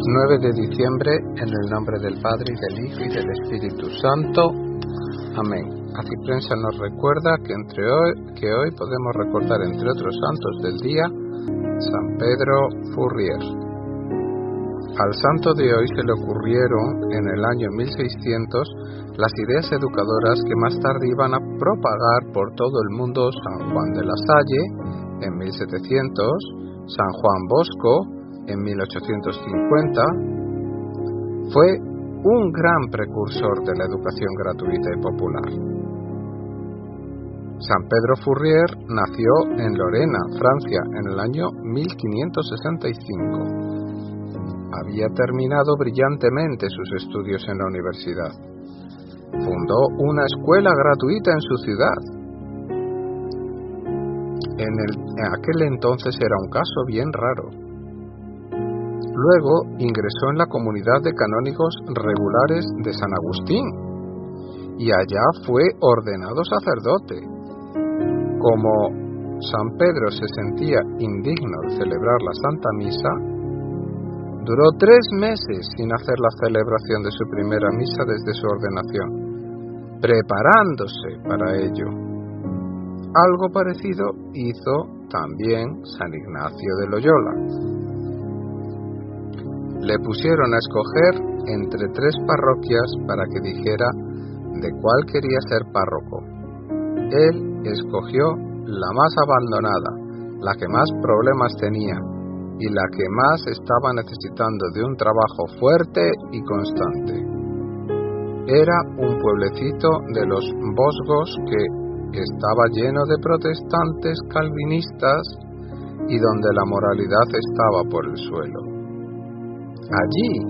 9 de diciembre, en el nombre del Padre, y del Hijo, y del Espíritu Santo. Amén. Aciprensa nos recuerda que hoy podemos recordar, entre otros santos del día, San Pedro Furrier. Al santo de hoy se le ocurrieron, en el año 1600, las ideas educadoras que más tarde iban a propagar por todo el mundo San Juan de la Salle, en 1700, San Juan Bosco, en 1850, fue un gran precursor de la educación gratuita y popular. San Pedro Furrier nació en Lorena, Francia, en el año 1565. Había terminado brillantemente sus estudios en la universidad. Fundó una escuela gratuita en su ciudad. En aquel entonces era un caso bien raro. Luego ingresó en la comunidad de canónigos regulares de San Agustín y allá fue ordenado sacerdote. Como San Pedro se sentía indigno de celebrar la Santa Misa, duró 3 meses sin hacer la celebración de su primera misa desde su ordenación, preparándose para ello. Algo parecido hizo también San Ignacio de Loyola. Le pusieron a escoger entre 3 parroquias para que dijera de cuál quería ser párroco. Él escogió la más abandonada, la que más problemas tenía y la que más estaba necesitando de un trabajo fuerte y constante. Era un pueblecito de los Vosgos que estaba lleno de protestantes calvinistas y donde la moralidad estaba por el suelo. Allí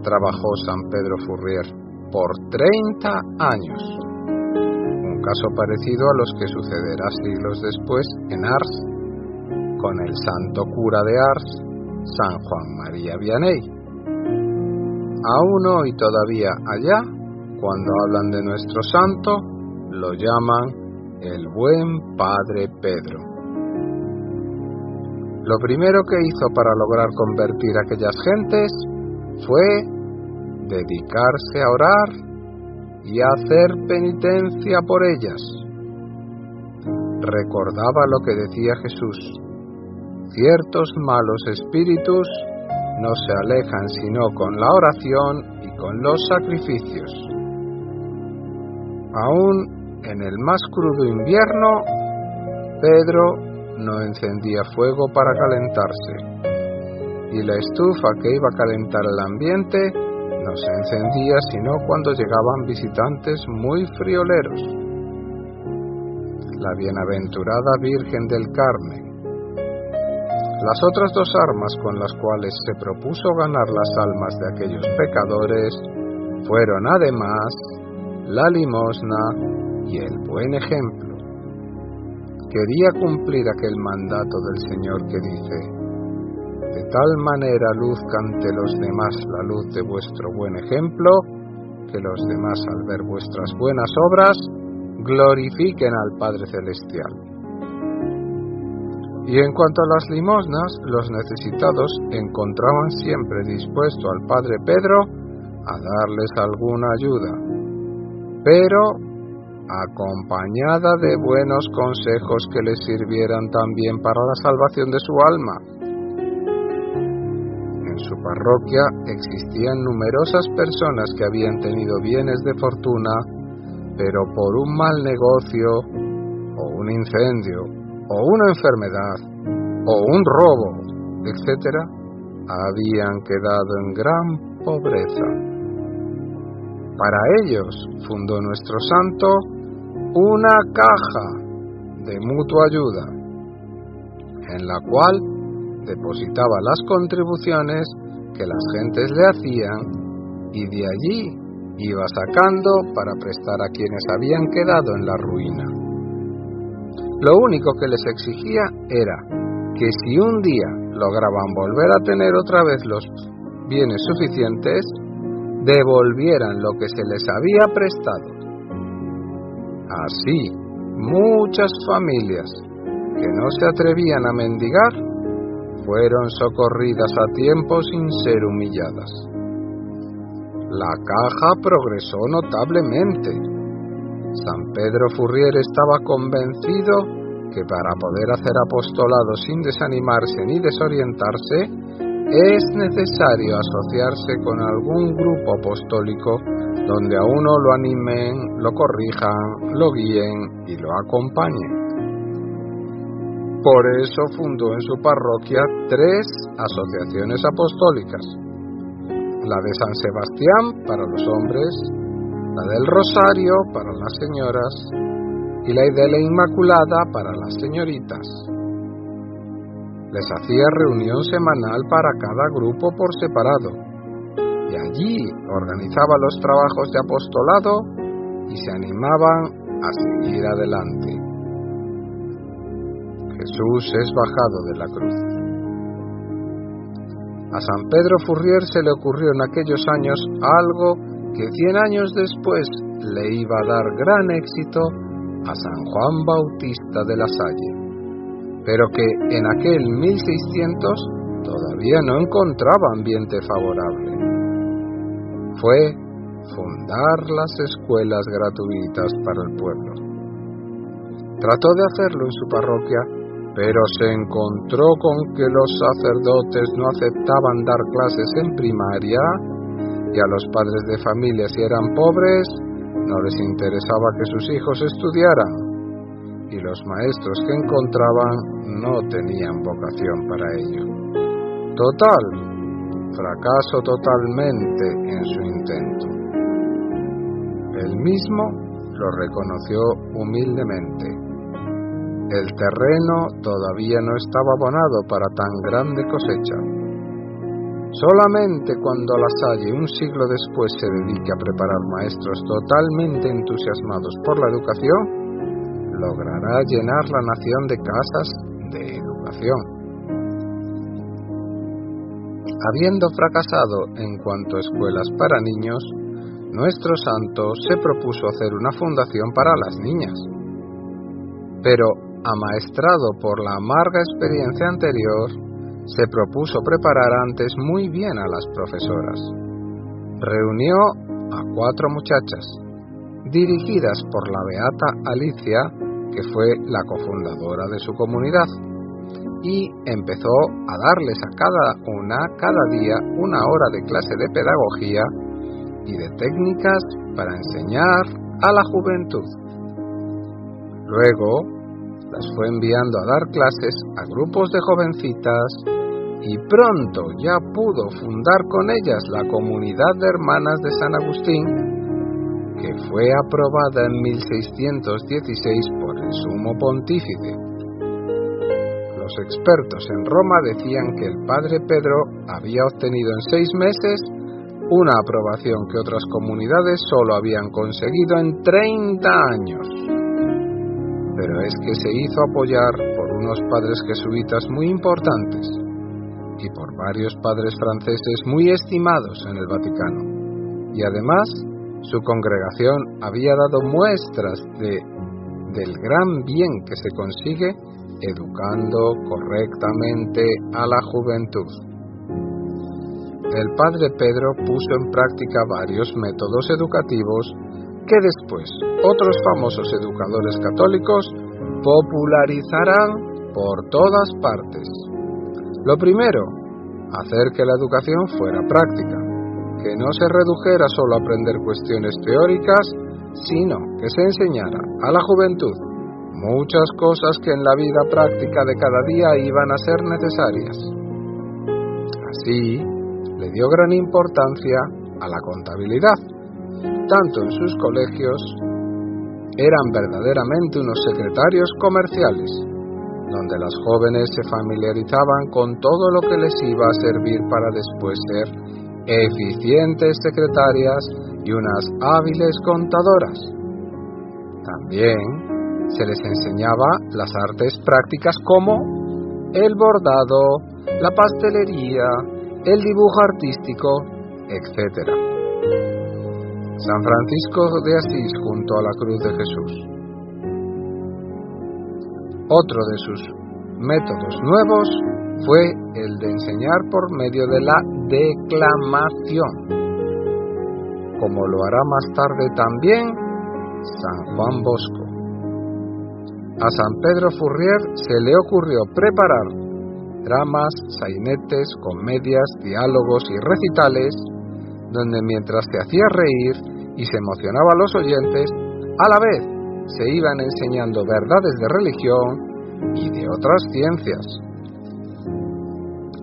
trabajó San Pedro Furrier por 30 años, un caso parecido a los que sucederá siglos después en Ars, con el santo cura de Ars, San Juan María Vianney. Aún hoy todavía allá, cuando hablan de nuestro santo, lo llaman el buen Padre Pedro. Lo primero que hizo para lograr convertir a aquellas gentes fue dedicarse a orar y a hacer penitencia por ellas. Recordaba lo que decía Jesús: ciertos malos espíritus no se alejan sino con la oración y con los sacrificios. Aún en el más crudo invierno, Pedro no encendía fuego para calentarse, y la estufa que iba a calentar el ambiente no se encendía sino cuando llegaban visitantes muy frioleros. La bienaventurada Virgen del Carmen. Las otras 2 armas con las cuales se propuso ganar las almas de aquellos pecadores fueron además la limosna y el buen ejemplo. Quería cumplir aquel mandato del Señor que dice: de tal manera luzca ante los demás la luz de vuestro buen ejemplo, que los demás al ver vuestras buenas obras glorifiquen al Padre Celestial. Y en cuanto a las limosnas, los necesitados encontraban siempre dispuesto al Padre Pedro a darles alguna ayuda, pero acompañada de buenos consejos que les sirvieran también para la salvación de su alma. En su parroquia existían numerosas personas que habían tenido bienes de fortuna, pero por un mal negocio, o un incendio, o una enfermedad, o un robo, etc., habían quedado en gran pobreza. Para ellos fundó nuestro santo una caja de mutua ayuda, en la cual depositaba las contribuciones que las gentes le hacían y de allí iba sacando para prestar a quienes habían quedado en la ruina. Lo único que les exigía era que si un día lograban volver a tener otra vez los bienes suficientes, devolvieran lo que se les había prestado. Así, muchas familias que no se atrevían a mendigar fueron socorridas a tiempo sin ser humilladas. La caja progresó notablemente. San Pedro Furrier estaba convencido que para poder hacer apostolado sin desanimarse ni desorientarse, es necesario asociarse con algún grupo apostólico donde a uno lo animen, lo corrijan, lo guíen y lo acompañen. Por eso fundó en su parroquia 3 asociaciones apostólicas: la de San Sebastián para los hombres, la del Rosario para las señoras y la de la Inmaculada para las señoritas. Les hacía reunión semanal para cada grupo por separado, y allí organizaba los trabajos de apostolado y se animaban a seguir adelante. Jesús es bajado de la cruz. A San Pedro Furrier se le ocurrió en aquellos años algo que 100 años después le iba a dar gran éxito a San Juan Bautista de la Salle, pero que en aquel 1600 todavía no encontraba ambiente favorable. Fue fundar las escuelas gratuitas para el pueblo. Trató de hacerlo en su parroquia, pero se encontró con que los sacerdotes no aceptaban dar clases en primaria y a los padres de familia, si eran pobres, no les interesaba que sus hijos estudiaran, y los maestros que encontraban no tenían vocación para ello. Total, fracasó totalmente en su intento. Él mismo lo reconoció humildemente. El terreno todavía no estaba abonado para tan grande cosecha. Solamente cuando La Salle, un siglo después, se dedique a preparar maestros totalmente entusiasmados por la educación, logrará llenar la nación de casas de educación. Habiendo fracasado en cuanto a escuelas para niños, nuestro santo se propuso hacer una fundación para las niñas. Pero, amaestrado por la amarga experiencia anterior, se propuso preparar antes muy bien a las profesoras. Reunió a 4 muchachas, dirigidas por la beata Alicia, que fue la cofundadora de su comunidad, y empezó a darles a cada día una hora de clase de pedagogía y de técnicas para enseñar a la juventud. Luego las fue enviando a dar clases a grupos de jovencitas y pronto ya pudo fundar con ellas la comunidad de hermanas de San Agustín, que fue aprobada en 1616 por el sumo pontífice. Los expertos en Roma decían que el padre Pedro había obtenido en 6 meses una aprobación que otras comunidades solo habían conseguido en 30 años. Pero es que se hizo apoyar por unos padres jesuitas muy importantes y por varios padres franceses muy estimados en el Vaticano. Y además, su congregación había dado muestras del gran bien que se consigue educando correctamente a la juventud. El padre Pedro puso en práctica varios métodos educativos que después otros famosos educadores católicos popularizarán por todas partes. Lo primero, hacer que la educación fuera práctica, que no se redujera solo a aprender cuestiones teóricas, sino que se enseñara a la juventud muchas cosas que en la vida práctica de cada día iban a ser necesarias. Así, le dio gran importancia a la contabilidad. Tanto en sus colegios, eran verdaderamente unos secretarios comerciales, donde las jóvenes se familiarizaban con todo lo que les iba a servir para después ser eficientes secretarias y unas hábiles contadoras. También se les enseñaba las artes prácticas como el bordado, la pastelería, el dibujo artístico, etc. San Francisco de Asís junto a la cruz de Jesús. Otro de sus métodos nuevos fue el de enseñar por medio de la declamación, como lo hará más tarde también San Juan Bosco. A San Pedro Furrier se le ocurrió preparar dramas, sainetes, comedias, diálogos y recitales, donde mientras se hacía reír y se emocionaba a los oyentes, a la vez se iban enseñando verdades de religión y de otras ciencias.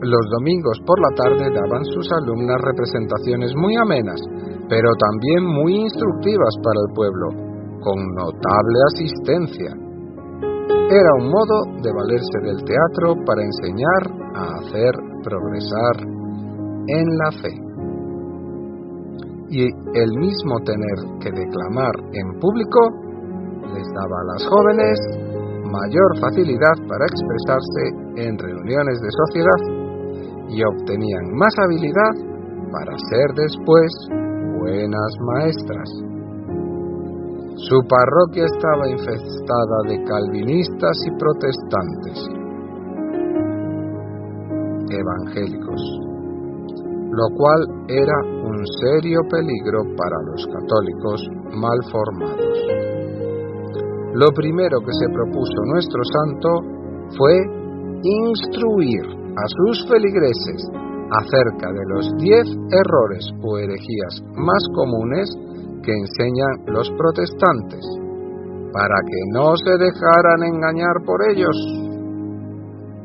Los domingos por la tarde daban sus alumnas representaciones muy amenas, pero también muy instructivas para el pueblo, con notable asistencia. Era un modo de valerse del teatro para enseñar a hacer progresar en la fe. Y el mismo tener que declamar en público les daba a las jóvenes mayor facilidad para expresarse en reuniones de sociedad y obtenían más habilidad para ser después buenas maestras. Su parroquia estaba infestada de calvinistas y protestantes evangélicos, lo cual era un serio peligro para los católicos mal formados. Lo primero que se propuso nuestro santo fue instruir a sus feligreses acerca de los 10 errores o herejías más comunes que enseñan los protestantes, para que no se dejaran engañar por ellos.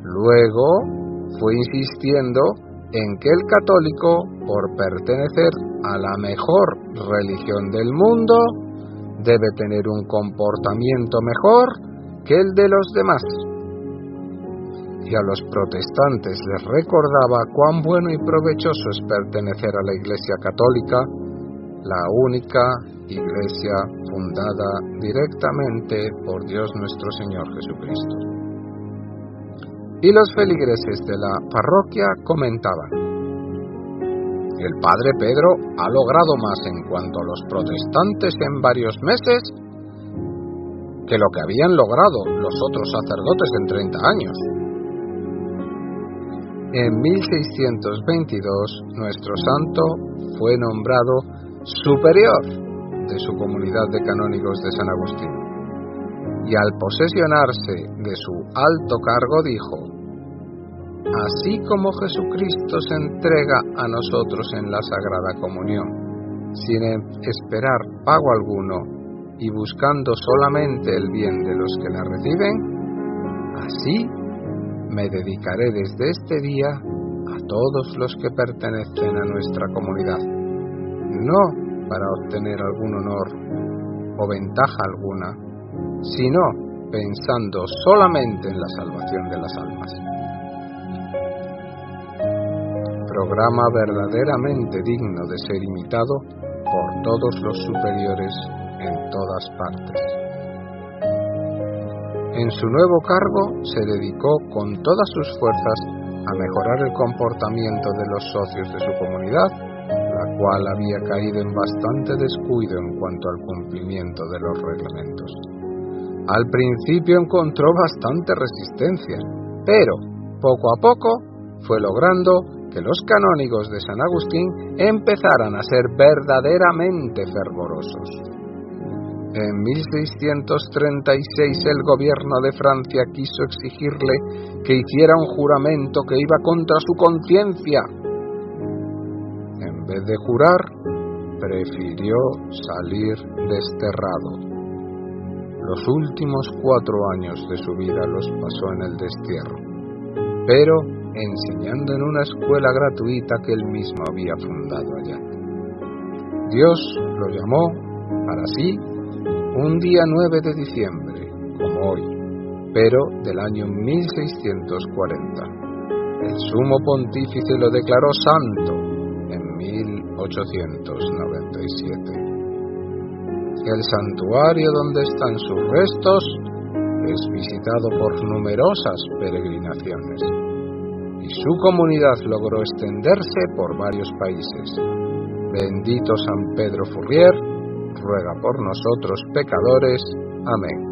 Luego fue insistiendo en que el católico, por pertenecer a la mejor religión del mundo, debe tener un comportamiento mejor que el de los demás. Y a los protestantes les recordaba cuán bueno y provechoso es pertenecer a la Iglesia Católica, la única Iglesia fundada directamente por Dios nuestro Señor Jesucristo. Y los feligreses de la parroquia comentaban: el padre Pedro ha logrado más en cuanto a los protestantes en varios meses que lo que habían logrado los otros sacerdotes en 30 años. En 1622, nuestro santo fue nombrado superior de su comunidad de canónigos de San Agustín, y al posesionarse de su alto cargo dijo: así como Jesucristo se entrega a nosotros en la Sagrada Comunión, sin esperar pago alguno y buscando solamente el bien de los que la reciben, así me dedicaré desde este día a todos los que pertenecen a nuestra comunidad, no para obtener algún honor o ventaja alguna, sino pensando solamente en la salvación de las almas. Programa verdaderamente digno de ser imitado por todos los superiores en todas partes. En su nuevo cargo se dedicó con todas sus fuerzas a mejorar el comportamiento de los socios de su comunidad, la cual había caído en bastante descuido en cuanto al cumplimiento de los reglamentos. Al principio encontró bastante resistencia, pero poco a poco fue logrando que los canónigos de San Agustín empezaran a ser verdaderamente fervorosos. En 1636 el gobierno de Francia quiso exigirle que hiciera un juramento que iba contra su conciencia. En vez de jurar, prefirió salir desterrado. Los últimos 4 años de su vida los pasó en el destierro, pero enseñando en una escuela gratuita que él mismo había fundado allá. Dios lo llamó para sí un día 9 de diciembre, como hoy, pero del año 1640. El sumo pontífice lo declaró santo en 1897. El santuario donde están sus restos es visitado por numerosas peregrinaciones, y su comunidad logró extenderse por varios países. Bendito San Pedro Furrier, ruega por nosotros pecadores. Amén.